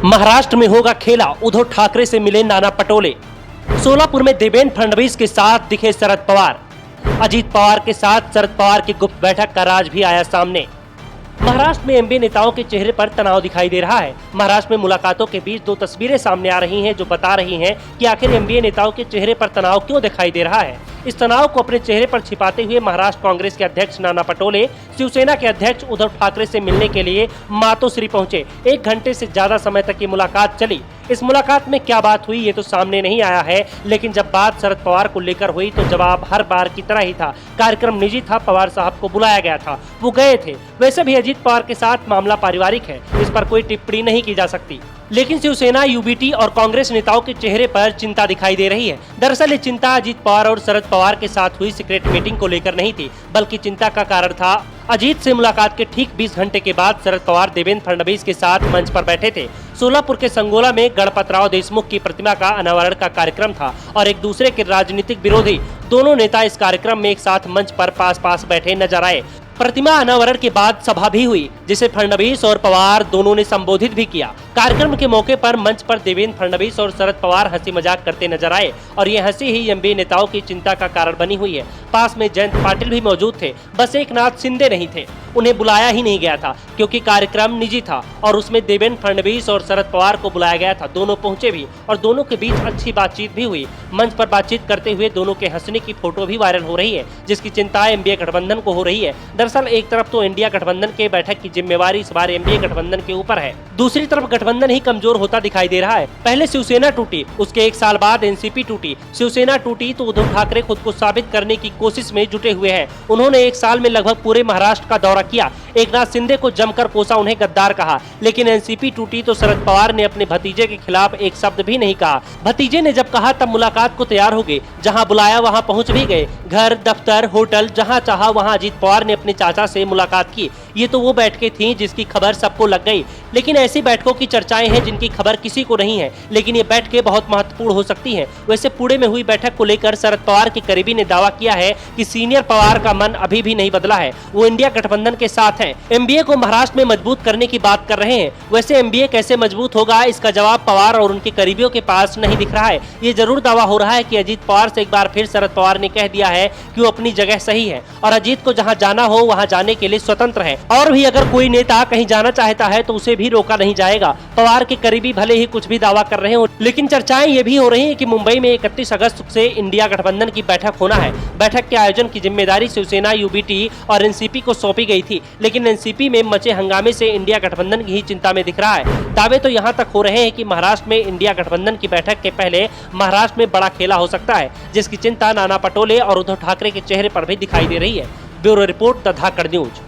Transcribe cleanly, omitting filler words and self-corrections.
महाराष्ट्र में होगा खेला, उद्धव ठाकरे से मिले नाना पटोले। सोलापुर में देवेंद्र फडणवीस के साथ दिखे शरद पवार। अजीत पवार के साथ शरद पवार की गुप्त बैठक का राज भी आया सामने। महाराष्ट्र में एमबीए नेताओं के चेहरे पर तनाव दिखाई दे रहा है। महाराष्ट्र में मुलाकातों के बीच दो तस्वीरें सामने आ रही हैं जो बता रही हैं कि आखिर एमबीए नेताओं के चेहरे पर तनाव क्यों दिखाई दे रहा है। इस तनाव को अपने चेहरे पर छिपाते हुए महाराष्ट्र कांग्रेस के अध्यक्ष नाना पटोले शिवसेना के अध्यक्ष उद्धव ठाकरे से मिलने के लिए मातोश्री पहुंचे। 1 घंटे से ज्यादा समय तक ये मुलाकात चली। इस मुलाकात में क्या बात हुई ये तो सामने नहीं आया है, लेकिन जब बात शरद पवार को लेकर हुई तो जवाब हर बार की तरह ही था। कार्यक्रम निजी था, पवार साहब को बुलाया गया था, वो गए थे। वैसे भी अजीत पवार के साथ मामला पारिवारिक है, इस पर कोई टिप्पणी नहीं की जा सकती। लेकिन शिवसेना, यूबीटी और कांग्रेस नेताओं के चेहरे पर चिंता दिखाई दे रही है। दरअसल ये चिंता अजीत पवार और शरद पवार के साथ हुई सीक्रेट मीटिंग को लेकर नहीं थी, बल्कि चिंता का कारण था अजीत से मुलाकात के ठीक 20 घंटे के बाद शरद पवार देवेंद्र फडणवीस के साथ मंच पर बैठे थे। सोलापुर के संगोला में गणपतराव देशमुख की प्रतिमा का अनावरण का कार्यक्रम था और एक दूसरे के राजनीतिक विरोधी दोनों नेता इस कार्यक्रम में एक साथ मंच पर पास बैठे नजर आए। प्रतिमा अनावरण के बाद सभा भी हुई, जिसे फडणवीस और पवार दोनों ने संबोधित भी किया। कार्यक्रम के मौके पर मंच पर देवेंद्र फडणवीस और शरद पवार हंसी मजाक करते नजर आए और ये हंसी ही एमबीए नेताओं की चिंता का कारण बनी हुई है। पास में जयंत पाटिल भी मौजूद थे, बस एकनाथ शिंदे नहीं थे। उन्हें बुलाया ही नहीं गया था क्योंकि कार्यक्रम निजी था और उसमें देवेंद्र फडणवीस और शरद पवार को बुलाया गया था। दोनों पहुंचे भी और दोनों के बीच अच्छी बातचीत भी हुई। मंच पर बातचीत करते हुए दोनों के हंसने की फोटो भी वायरल हो रही है, जिसकी चिंता एमबीए गठबंधन को हो रही है। दरअसल एक तरफ तो इंडिया गठबंधन के बैठक की जिम्मेवारी इस बार एमबीए गठबंधन के ऊपर है, दूसरी तरफ गठबंधन ही कमजोर होता दिखाई दे रहा है। पहले शिवसेना टूटी, उसके 1 साल बाद एनसीपी टूटी। शिवसेना टूटी तो उद्धव ठाकरे खुद को साबित करने की कोशिश में जुटे हुए हैं। उन्होंने 1 साल में लगभग पूरे महाराष्ट्र का दौरा किया। एकनाथ शिंदे को जमकर कोसा, उन्हें गद्दार कहा। लेकिन एनसीपी टूटी तो शरद पवार ने अपने भतीजे के खिलाफ एक शब्द भी नहीं कहा। भतीजे ने जब कहा तब मुलाकात को तैयार हो गए, जहां बुलाया वहां पहुंच भी गए। घर, दफ्तर, होटल, जहां चाहा वहां अजीत पवार ने अपने चाचा से मुलाकात की। ये तो वो बैठकें थीं जिसकी खबर सबको लग गई। लेकिन ऐसी बैठकों की चर्चाएं हैं जिनकी खबर किसी को नहीं है, लेकिन ये बैठकें बहुत महत्वपूर्ण हो सकती हैं। वैसे पुणे में हुई बैठक को लेकर शरद पवार के करीबी ने दावा किया है कि सीनियर पवार का मन अभी भी नहीं बदला है, वो इंडिया गठबंधन के साथ हैं। एमबीए को महाराष्ट्र में मजबूत करने की बात कर रहे हैं। वैसे एमबीए कैसे मजबूत होगा, इसका जवाब पवार और उनके करीबियों के पास नहीं दिख रहा है। ये जरूर दावा हो रहा है कि अजीत पवार से एक बार फिर शरद पवार ने कह दिया है कि वो अपनी जगह सही है और अजीत को जहां जाना हो वहां जाने के लिए स्वतंत्र है। और भी अगर कोई नेता कहीं जाना चाहता है तो उसे भी रोका नहीं जाएगा। पवार के करीबी भले ही कुछ भी दावा कर रहे हो, लेकिन चर्चाएं ये भी हो रही है कि मुंबई में 31 अगस्त से इंडिया गठबंधन की बैठक होना है। बैठक के आयोजन की जिम्मेदारी शिवसेना, यूबीटी और एनसीपी को सौंपी गई थी, लेकिन एनसीपी में मचे हंगामे से इंडिया गठबंधन की ही चिंता में दिख रहा है। दावे तो यहाँ तक हो रहे हैं कि महाराष्ट्र में इंडिया गठबंधन की बैठक के पहले महाराष्ट्र में बड़ा खेला हो सकता है, जिसकी चिंता नाना पटोले और उद्धव ठाकरे के चेहरे पर भी दिखाई दे रही है। Bureau report, the Dhakad news.